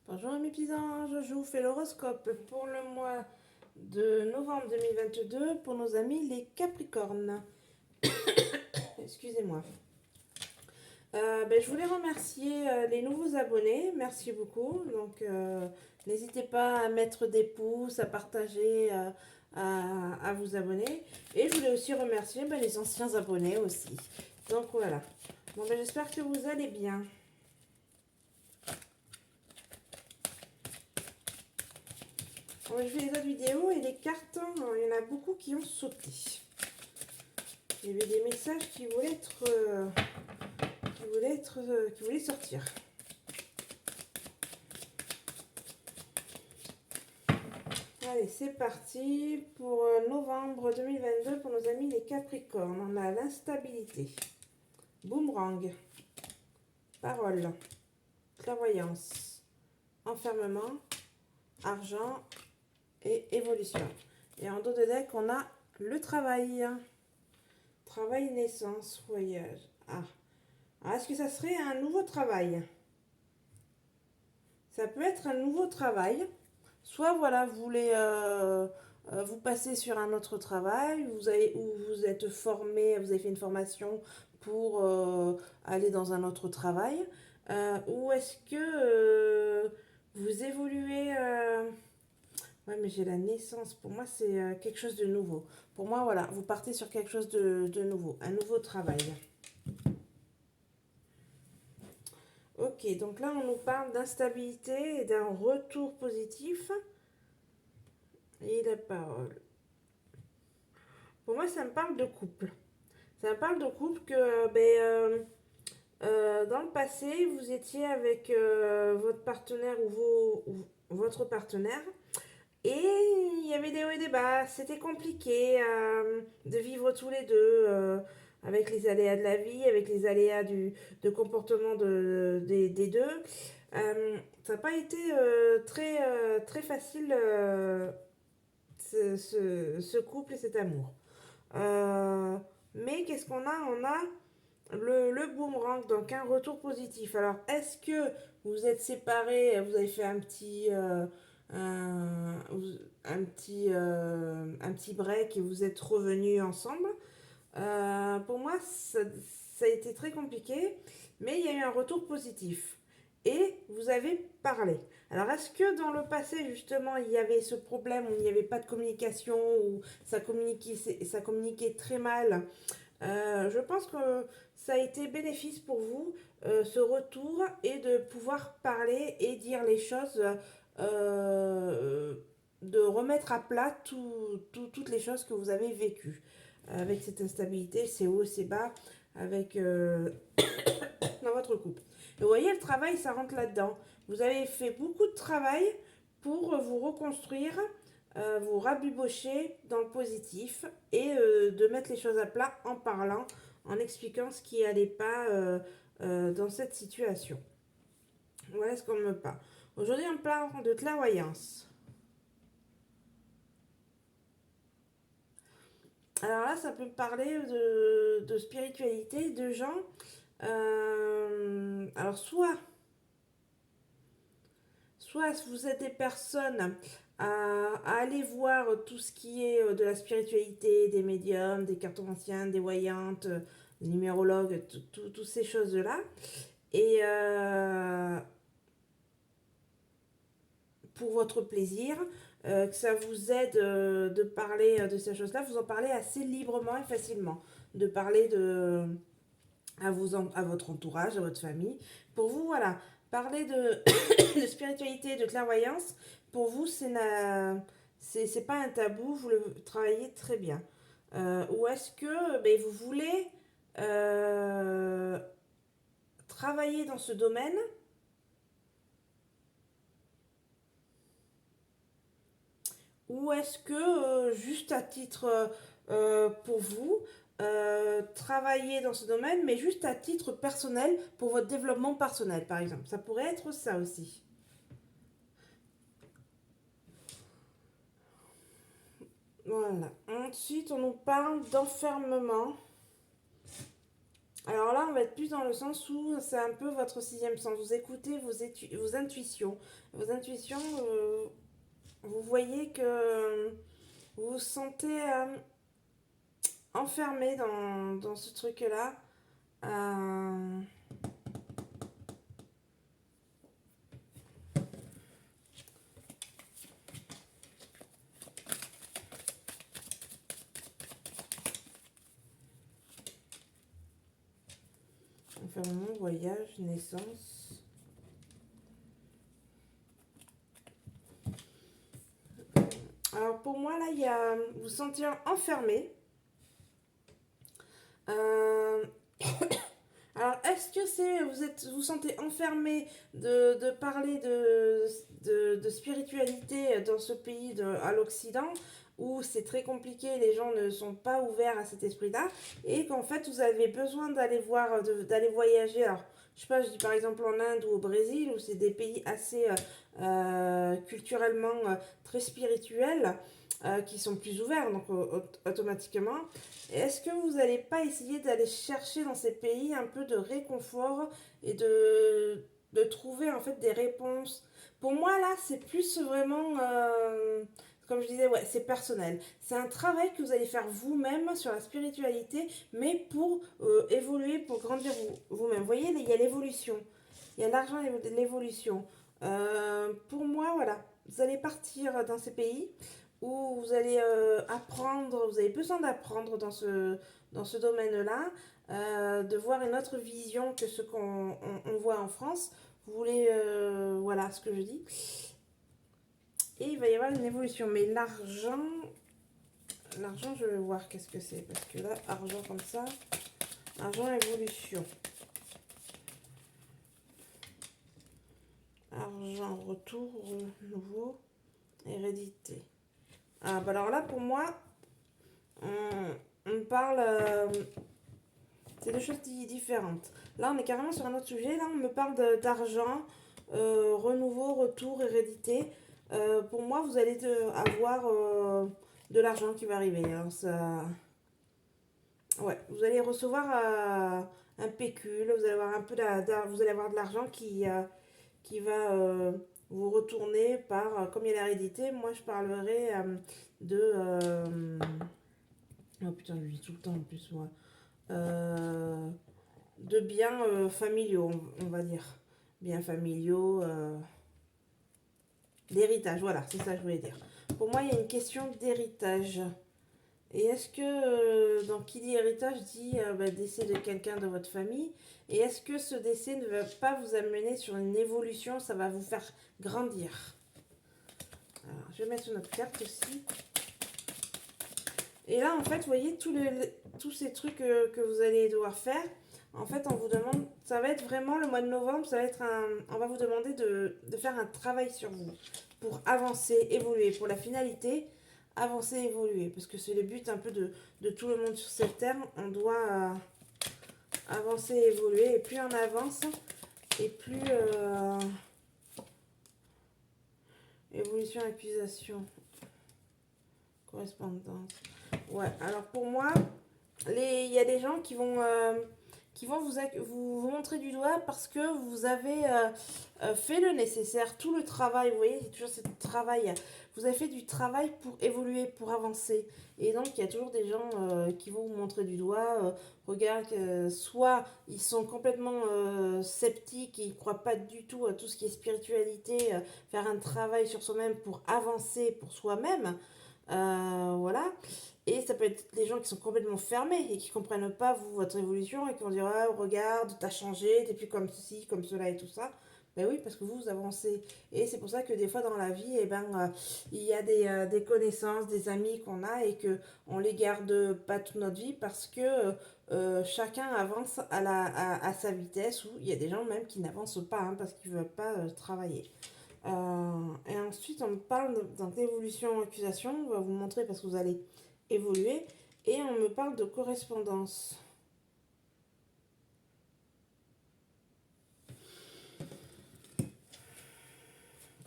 Bonjour mes petits anges, je vous fais l'horoscope pour le mois de novembre 2022 pour nos amis les Capricornes. Excusez-moi. Je voulais remercier les nouveaux abonnés, merci beaucoup. Donc n'hésitez pas à mettre des pouces, à partager, à vous abonner. Et je voulais aussi remercier les anciens abonnés aussi. Donc voilà. Bon, j'espère que vous allez bien. Je fais les autres vidéos et les cartes, il y en a beaucoup qui ont sauté. Il y avait des messages qui voulaient sortir. Allez, c'est parti pour novembre 2022 pour nos amis les Capricornes. On a l'instabilité, boomerang, parole, clairvoyance, enfermement, argent et évolution. Et en dos de deck, on a le travail. Travail, naissance, voyage. Est-ce que ça serait un nouveau travail? Ça peut être un nouveau travail. Soit voilà, vous voulez vous passer sur un autre travail, ou vous êtes formé, vous avez fait une formation pour aller dans un autre travail. Ou est-ce que vous évoluez Ouais, mais j'ai la naissance. Pour moi, c'est quelque chose de nouveau. Pour moi, voilà, vous partez sur quelque chose de nouveau, un nouveau travail. Ok, donc là, on nous parle d'instabilité et d'un retour positif. Et la parole. Pour moi, ça me parle de couple. Ça me parle de couple que dans le passé, vous étiez avec votre partenaire ou votre partenaire. Et il y avait des hauts et des bas. C'était compliqué de vivre tous les deux avec les aléas de la vie, avec les aléas de comportement des deux. Ça n'a pas été très facile ce couple et cet amour. Mais qu'est-ce qu'on a? On a le boomerang, donc un retour positif. Alors, est-ce que vous êtes séparés, vous avez fait un, un petit break et vous êtes revenus ensemble? Pour moi, ça a été très compliqué, mais il y a eu un retour positif. Et vous avez parlé. Alors, est-ce que dans le passé, justement, il y avait ce problème où il n'y avait pas de communication, où ça communiquait très mal? Je pense que ça a été bénéfice pour vous, ce retour, et de pouvoir parler et dire les choses, euh, de remettre à plat toutes les choses que vous avez vécues. Avec cette instabilité, c'est haut, c'est bas, avec dans votre couple. Et vous voyez, le travail, ça rentre là-dedans. Vous avez fait beaucoup de travail pour vous reconstruire, vous rabibocher dans le positif et de mettre les choses à plat en parlant, en expliquant ce qui n'allait pas dans cette situation. Voilà ce qu'on me parle. Aujourd'hui, on parle de clairvoyance. Alors là, ça peut me parler de spiritualité, de gens. Alors, soit vous êtes des personnes à aller voir tout ce qui est de la spiritualité, des médiums, des cartomanciens, des voyantes, des numérologues, toutes ces choses-là. Et pour votre plaisir, que ça vous aide de parler de ces choses-là, vous en parlez assez librement et facilement. De parler à votre entourage, à votre famille. Pour vous, voilà, parler de spiritualité, de clairvoyance, pour vous, c'est pas un tabou, vous le travaillez très bien. Ou est-ce que vous voulez euh, travailler dans ce domaine, ou est-ce que juste à titre pour vous, travailler dans ce domaine, mais juste à titre personnel, pour votre développement personnel, par exemple. Ça pourrait être ça aussi. Voilà. Ensuite, on nous parle d'enfermement. Alors là, on va être plus dans le sens où c'est un peu votre sixième sens. Vous écoutez vos intuitions. Vos intuitions, vous voyez que vous vous sentez enfermé dans ce truc-là. Euh, enfermement, voyage, naissance. Alors pour moi, là, il y a, vous vous sentez enfermé. Euh, alors, est-ce que c'est vous sentez enfermé de parler de spiritualité dans ce pays à l'Occident où c'est très compliqué, les gens ne sont pas ouverts à cet esprit-là et qu'en fait vous avez besoin d'aller voir, d'aller voyager. Alors, je sais pas, je dis par exemple en Inde ou au Brésil où c'est des pays assez culturellement très spirituels qui sont plus ouverts donc automatiquement. Est-ce que vous n'allez pas essayer d'aller chercher dans ces pays un peu de réconfort et de trouver en fait des réponses? Pour moi là, c'est plus vraiment, comme je disais, ouais, c'est personnel. C'est un travail que vous allez faire vous-même sur la spiritualité, mais pour évoluer, pour grandir vous-même. Vous voyez, il y a l'évolution. Il y a l'argent et l'évolution. Pour moi, voilà, vous allez partir dans ces pays où vous allez apprendre, vous avez besoin d'apprendre dans ce domaine-là, de voir une autre vision que ce qu'on voit en France. Vous voulez, voilà ce que je dis. Et il va y avoir une évolution. Mais l'argent, je vais voir qu'est-ce que c'est. Parce que là, argent comme ça, argent, évolution. Argent, retour, nouveau, hérédité. Ah, bah alors là, pour moi, on parle. C'est deux choses différentes. Là, on est carrément sur un autre sujet. Là, on me parle d'argent, renouveau, retour, hérédité. Pour moi, vous allez avoir de l'argent qui va arriver. Hein, ça... Ouais, vous allez recevoir un pécule, vous allez avoir un peu vous allez avoir de l'argent qui va vous retourner par, comme il y a l'hérédité, moi je parlerai oh putain, je lis tout le temps en plus, moi. Euh, de biens familiaux, on va dire. Biens familiaux, d'héritage, voilà, c'est ça que je voulais dire. Pour moi, il y a une question d'héritage. Et est-ce que, donc, qui dit héritage dit décès de quelqu'un de votre famille? Et est-ce que ce décès ne va pas vous amener sur une évolution, ça va vous faire grandir? Alors, je vais mettre une autre carte aussi. Et là, en fait, vous voyez, tous ces trucs que vous allez devoir faire, en fait, on vous demande, ça va être vraiment le mois de novembre, ça va être on va vous demander de faire un travail sur vous pour avancer, évoluer, pour la finalité, avancer, évoluer, parce que c'est le but un peu de tout le monde sur cette terre, on doit avancer, évoluer, et plus on avance, et plus évolution, accusation, correspondance. Ouais, alors pour moi, il y a des gens qui vont vous montrer du doigt parce que vous avez fait le nécessaire, tout le travail, vous voyez, c'est toujours ce travail. Vous avez fait du travail pour évoluer, pour avancer. Et donc, il y a toujours des gens qui vont vous montrer du doigt. Regarde, soit ils sont complètement sceptiques et ils ne croient pas du tout à tout ce qui est spiritualité, faire un travail sur soi-même pour avancer pour soi-même. Voilà. Et ça peut être des gens qui sont complètement fermés et qui comprennent pas vous, votre évolution et qui vont dire ah, regarde, t'as changé, t'es plus comme ceci, comme cela et tout ça. Ben oui, parce que vous avancez. Et c'est pour ça que des fois dans la vie, eh ben, il y a des connaissances, des amis qu'on a et que on les garde pas toute notre vie parce que chacun avance à sa vitesse ou il y a des gens même qui n'avancent pas hein, parce qu'ils ne veulent pas travailler. Et ensuite, on parle d'évolution accusation. On va vous montrer parce que vous allez évoluer. Et on me parle de correspondance.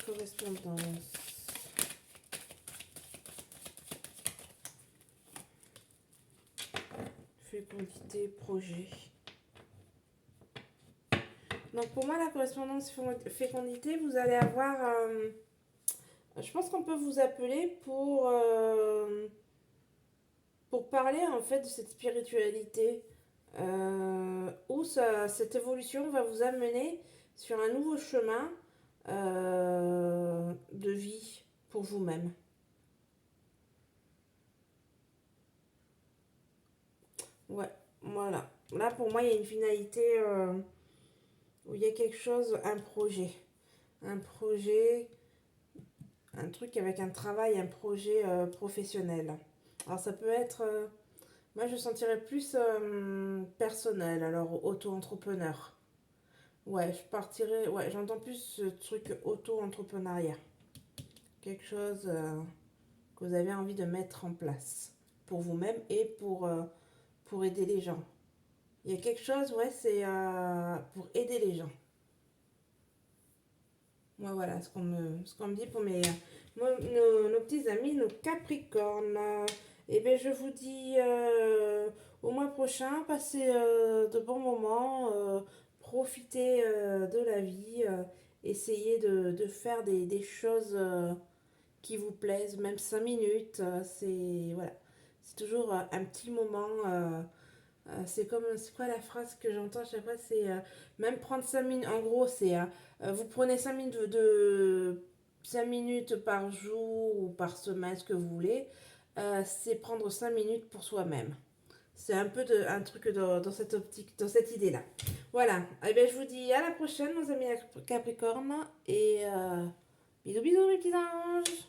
Correspondance. Fécondité, projet. Donc pour moi, la correspondance fécondité, vous allez avoir... je pense qu'on peut vous appeler pour parler en fait de cette spiritualité. Où cette évolution va vous amener sur un nouveau chemin de vie pour vous-même. Ouais, voilà. Là, pour moi, il y a une finalité où il y a quelque chose, un projet. Un projet, un truc avec un travail, un projet professionnel. Alors, ça peut être... moi, je sentirais plus personnel, alors auto-entrepreneur. Ouais, je partirais... Ouais, j'entends plus ce truc auto-entrepreneuriat. Quelque chose que vous avez envie de mettre en place pour vous-même et pour aider les gens. Il y a quelque chose, ouais, c'est pour aider les gens. Moi, voilà ce qu'on me dit pour nos petits amis, nos Capricornes. Et bien, je vous dis au mois prochain, passez de bons moments, profitez de la vie, essayez de faire des choses qui vous plaisent, même 5 minutes. Voilà, c'est toujours un petit moment. C'est quoi la phrase que j'entends à chaque fois? C'est même prendre 5 minutes. En gros, c'est vous prenez 5 minutes 5 minutes par jour ou par semaine, ce que vous voulez. C'est prendre 5 minutes pour soi-même. C'est un peu un truc dans cette optique, dans cette idée-là. Voilà. Eh bien, je vous dis à la prochaine, nos amis Capricornes. Et bisous, bisous, mes petits anges.